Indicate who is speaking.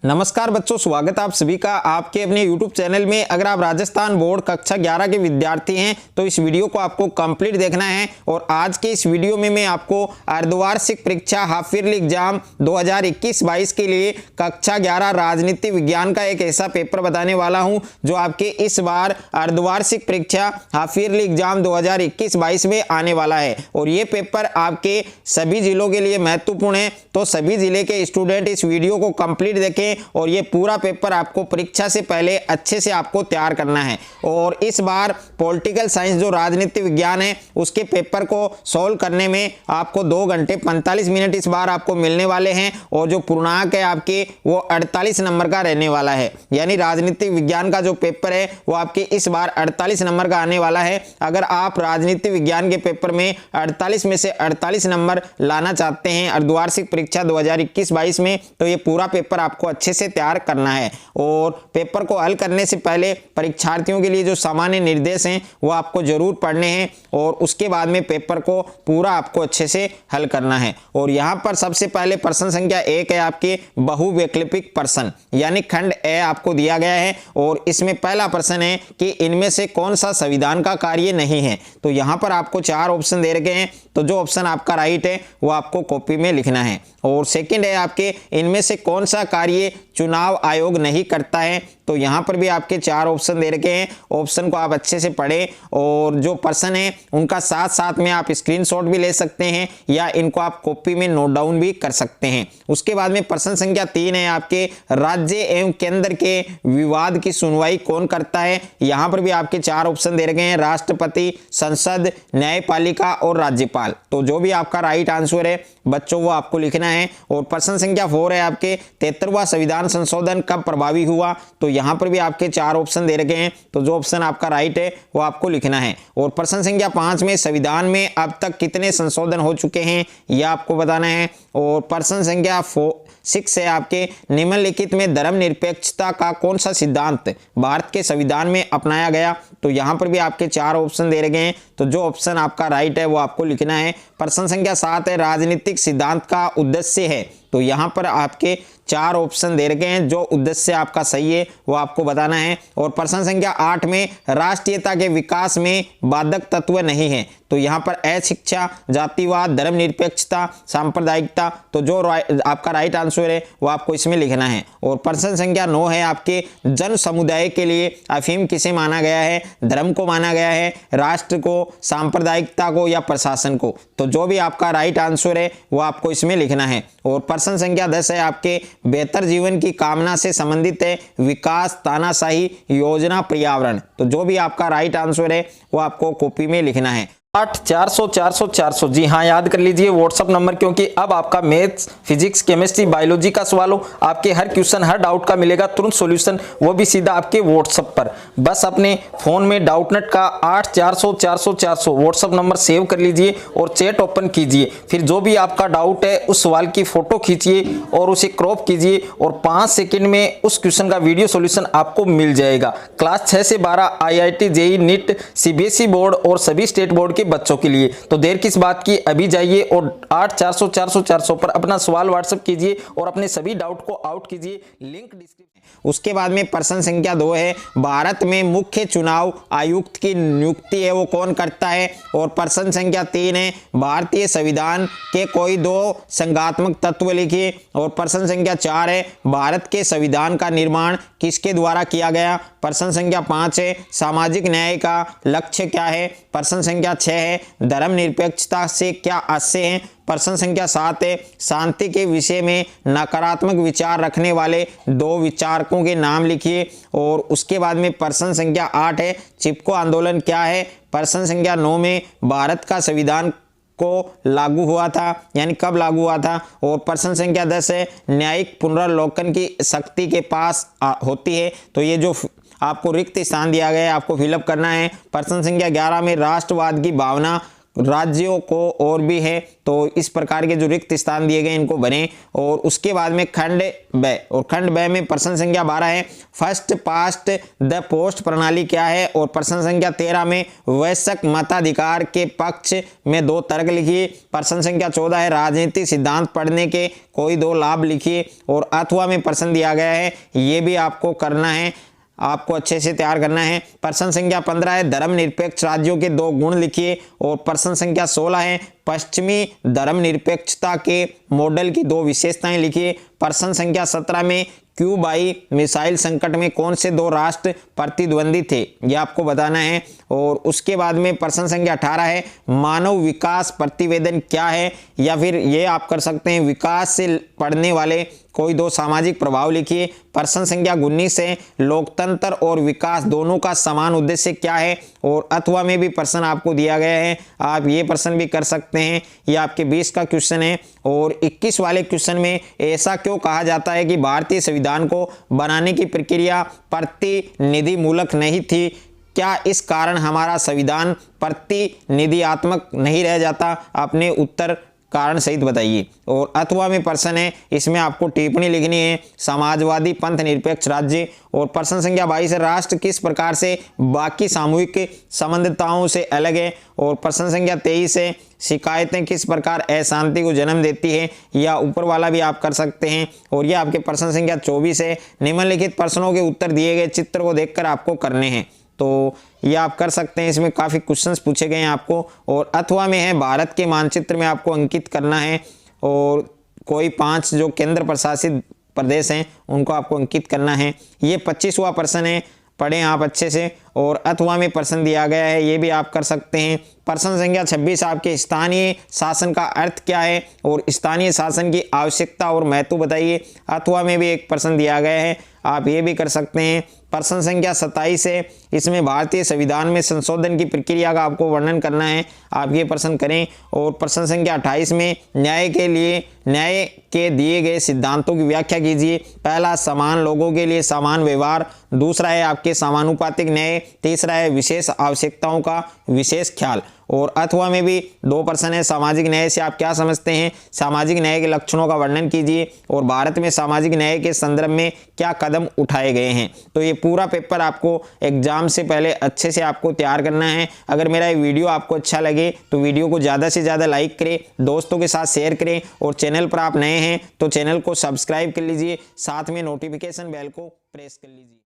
Speaker 1: नमस्कार बच्चों, स्वागत आप सभी का आपके अपने YouTube चैनल में। अगर आप राजस्थान बोर्ड कक्षा 11 के विद्यार्थी हैं तो इस वीडियो को आपको कंप्लीट देखना है। और आज के इस वीडियो में मैं आपको अर्धवार्षिक परीक्षा हाफ ईयरली एग्जाम 2021-22 के लिए कक्षा 11 राजनीति विज्ञान का एक ऐसा पेपर बताने वाला हूं जो आपके इस बार अर्धवार्षिक परीक्षा हाफ ईयरली एग्जाम 2021-22 में आने वाला है। और ये पेपर आपके सभी जिलों के लिए महत्वपूर्ण है, तो सभी जिले के स्टूडेंट इस वीडियो को कंप्लीट देखें और ये पूरा पेपर आपको परीक्षा से पहले अच्छे से आपको तैयार करना है। और इस बार पॉलिटिकल साइंस जो राजनीति विज्ञान है उसके पेपर को सॉल्व करने में आपको 2 घंटे 45 मिनट इस बार आपको मिलने वाले हैं। और जो पूर्णांक है आपके वो 48 नंबर का रहने वाला है, यानी राजनीतिक विज्ञान का जो पेपर है वो आपके इस बार 48 नंबर का आने वाला है। अगर आप राजनीति विज्ञान के पेपर में 48 में से 48 नंबर लाना चाहते हैं अर्धवार्षिक परीक्षा 2021-22 में, तो ये पूरा पेपर आपको अच्छे से तैयार करना है। और पेपर को हल करने से पहले परीक्षार्थियों के लिए जो सामान्य निर्देश हैं वो आपको जरूर पढ़ने हैं और उसके बाद में पेपर को पूरा आपको अच्छे से हल करना है। और यहाँ पर सबसे पहले प्रश्न संख्या 1 है आपके बहुवैकल्पिक प्रश्न, यानी खंड ए आपको दिया गया है। और इसमें पहला प्रश्न है कि इनमें से कौन सा संविधान का कार्य नहीं है। तो यहाँ पर आपको 4 ऑप्शन दे रखे हैं, तो जो ऑप्शन आपका राइट है वो आपको कॉपी में लिखना है। और सेकंड है आपके इनमें से कौन सा कार्य चुनाव आयोग नहीं करता है। तो यहाँ पर भी आपके 4 ऑप्शन दे रखे हैं, ऑप्शन को आप अच्छे से पढ़ें और जो प्रश्न है उनका साथ साथ में आप स्क्रीनशॉट भी ले सकते हैं या इनको आप कॉपी में नोट डाउन भी कर सकते हैं। उसके बाद में प्रश्न संख्या 3 है आपके राज्य एवं केंद्र के विवाद की सुनवाई कौन करता है। यहाँ पर भी आपके 4 ऑप्शन दे रखे हैं, राष्ट्रपति, संसद, न्यायपालिका और राज्यपाल। तो जो भी आपका राइट आंसर है बच्चों वो आपको लिखना है। और प्रश्न संख्या 4 है आपके 73वां संविधान संशोधन कब प्रभावी हुआ। तो यहाँ पर भी आपके 4 ऑप्शन दे रखे हैं, तो जो ऑप्शन आपका राइट है वो आपको लिखना है। और प्रश्न संख्या 5 में संविधान में अब तक कितने संशोधन हो चुके हैं यह आपको बताना है। और प्रश्न संख्या 6 है आपके निम्नलिखित में धर्मनिरपेक्षता का कौन सा सिद्धांत भारत के संविधान में अपनाया गया। तो यहाँ पर भी आपके 4 ऑप्शन दे रखे हैं, तो जो ऑप्शन आपका राइट है वो आपको लिखना है। प्रश्न संख्या 7 है राजनीतिक सिद्धांत का उद्देश्य है। तो यहाँ पर आपके 4 ऑप्शन दे रखे हैं, जो उद्देश्य आपका सही है वो आपको बताना है। और प्रश्न संख्या 8 में राष्ट्रीयता के विकास में बाधक तत्व नहीं है। तो यहाँ पर अशिक्षा, जातिवाद, धर्मनिरपेक्षता, सांप्रदायिकता। तो जो आपका राइट आंसर है वो आपको इसमें लिखना है। और प्रश्न संख्या 9 है आपके जन समुदाय के लिए अफीम किसे माना गया है। धर्म को माना गया है, राष्ट्र को, सांप्रदायिकता को या प्रशासन को। तो जो भी आपका राइट आंसर है वो आपको इसमें लिखना है। और प्रश्न संख्या 10 है आपके बेहतर जीवन की कामना से संबंधित है विकास, तानाशाही, योजना, पर्यावरण। तो जो भी आपका राइट आंसर है वो आपको कॉपी में लिखना है। 8 400 जी हाँ, याद कर लीजिए व्हाट्सअप नंबर, क्योंकि अब आपका मैथ्स, फिजिक्स, केमिस्ट्री, बायोलॉजी का सवाल हो, आपके हर क्वेश्चन हर डाउट का मिलेगा तुरंत सॉल्यूशन, वो भी सीधा आपके व्हाट्सअप पर। बस अपने फोन में डाउटनेट का 8 400 व्हाट्सअप नंबर सेव कर लीजिए और चैट ओपन कीजिए। फिर जो भी आपका डाउट है उस सवाल की फोटो खींचिए और उसे क्रॉप कीजिए और 5 सेकंड में उस क्वेश्चन का वीडियो सॉल्यूशन आपको मिल जाएगा। क्लास 6 से 12 IIT, JEE, NEET, CBSE board और सभी स्टेट बोर्ड के बच्चों के लिए। तो देर किस बात की, अभी जाइए और 8 400 पर अपना सवाल व्हाट्सएप कीजिए और अपने सभी डाउट को आउट कीजिए। Link description. उसके बाद में प्रश्न संख्या 2 है भारत में मुख्य चुनाव आयुक्त की नियुक्ति है वो कौन करता है। और प्रश्न संख्या 3 है भारतीय संविधान के कोई 2 संघात्मक तत्व लिखिए। और प्रश्न संख्या 4 है भारत के संविधान का निर्माण किसके द्वारा किया गया। प्रश्न संख्या 5 है सामाजिक न्याय का लक्ष्य क्या है। प्रश्न संख्या 6 है धर्मनिरपेक्षता से क्या आशय है। प्रश्न संख्या 7 है शांति के विषय में नकारात्मक विचार रखने वाले 2 विचारकों के नाम लिखिए। और उसके बाद में प्रश्न संख्या 8 है चिपको आंदोलन क्या है। प्रश्न संख्या 9 में भारत का संविधान को लागू हुआ था, यानी कब लागू हुआ था। और प्रश्न संख्या 10 है न्यायिक पुनरावलोकन की शक्ति के पास होती है। तो ये जो आपको रिक्त स्थान दिया गया है आपको फिलअप करना है। प्रश्न संख्या 11 में राष्ट्रवाद की भावना राज्यों को और भी है, तो इस प्रकार के जो रिक्त स्थान दिए गए इनको भरें। और उसके बाद में खंड ब, और खंड ब में प्रश्न संख्या 12 है फर्स्ट पास्ट द पोस्ट प्रणाली क्या है। और प्रश्न संख्या 13 में वयस्क मताधिकार के पक्ष में 2 तर्क लिखिए। प्रश्न संख्या 14 है राजनीतिक सिद्धांत पढ़ने के कोई 2 लाभ लिखिए। और अथवा में प्रश्न दिया गया है, ये भी आपको करना है, आपको अच्छे से तैयार करना है। प्रश्न संख्या 15 है धर्मनिरपेक्ष राज्यों के 2 गुण लिखिए। और प्रश्न संख्या 16 है पश्चिमी धर्मनिरपेक्षता के मॉडल की 2 विशेषताएं लिखिए। प्रश्न संख्या 17 में क्यूबाई मिसाइल संकट में कौन से 2 राष्ट्र प्रतिद्वंदी थे, यह आपको बताना है। और उसके बाद में प्रश्न संख्या 18 है मानव विकास प्रतिवेदन क्या है, या फिर ये आप कर सकते हैं विकास से पढ़ने वाले कोई 2 सामाजिक प्रभाव लिखिए। प्रश्न संख्या 19 है लोकतंत्र और विकास दोनों का समान उद्देश्य क्या है। और अथवा में भी प्रश्न आपको दिया गया है, आप ये प्रश्न भी कर सकते हैं, ये आपके 20 का क्वेश्चन है। और 21 वाले क्वेश्चन में ऐसा क्यों कहा जाता है कि भारतीय संविधान को बनाने की प्रक्रिया प्रतिनिधिमूलक नहीं थी, क्या इस कारण हमारा संविधान प्रतिनिधियात्मक नहीं रह जाता, अपने उत्तर कारण सहित बताइए। और अथवा में प्रश्न है, इसमें आपको टिप्पणी लिखनी है समाजवादी पंथ निरपेक्ष राज्य। और प्रश्न संख्या 22 है राष्ट्र किस प्रकार से बाकी सामूहिक संबंधताओं से अलग है। और प्रश्न संख्या 23 है शिकायतें किस प्रकार अशांति को जन्म देती है, या ऊपर वाला भी आप कर सकते हैं। और ये आपके प्रश्न संख्या 24 है निम्नलिखित प्रश्नों के उत्तर दिए गए चित्र को देखकर आपको करने हैं, तो ये आप कर सकते हैं। इसमें काफ़ी क्वेश्चंस पूछे गए हैं आपको। और अथवा में है भारत के मानचित्र में आपको अंकित करना है, और कोई 5 जो केंद्र प्रशासित प्रदेश हैं उनको आपको अंकित करना है। ये 25वां प्रश्न है, पढ़ें आप अच्छे से। और अथवा में प्रश्न दिया गया है, ये भी आप कर सकते हैं। प्रश्न संख्या 26 आपके स्थानीय शासन का अर्थ क्या है, और स्थानीय शासन की आवश्यकता और महत्व बताइए। अथवा में भी एक प्रश्न दिया गया है, आप ये भी कर सकते हैं। प्रश्न संख्या 27 है, इसमें भारतीय संविधान में संशोधन की प्रक्रिया का आपको वर्णन करना है, आप ये प्रश्न करें। और प्रश्न संख्या 28 में न्याय के दिए गए सिद्धांतों की व्याख्या कीजिए। पहला समान लोगों के लिए समान व्यवहार, दूसरा है आपके समानुपातिक न्याय, तीसरा है विशेष आवश्यकताओं का विशेष ख्याल। और अथवा में भी 2 प्रश्न है सामाजिक न्याय से आप क्या समझते हैं, सामाजिक न्याय के लक्षणों का वर्णन कीजिए। और भारत में सामाजिक न्याय के संदर्भ में क्या कदम उठाए गए हैं। तो ये पूरा पेपर आपको एग्जाम से पहले अच्छे से आपको तैयार करना है। अगर मेरा ये वीडियो आपको अच्छा लगे तो वीडियो को ज़्यादा से ज़्यादा लाइक करें, दोस्तों के साथ शेयर करें। और चैनल पर आप नए हैं तो चैनल को सब्सक्राइब कर लीजिए, साथ में नोटिफिकेशन बेल को प्रेस कर लीजिए।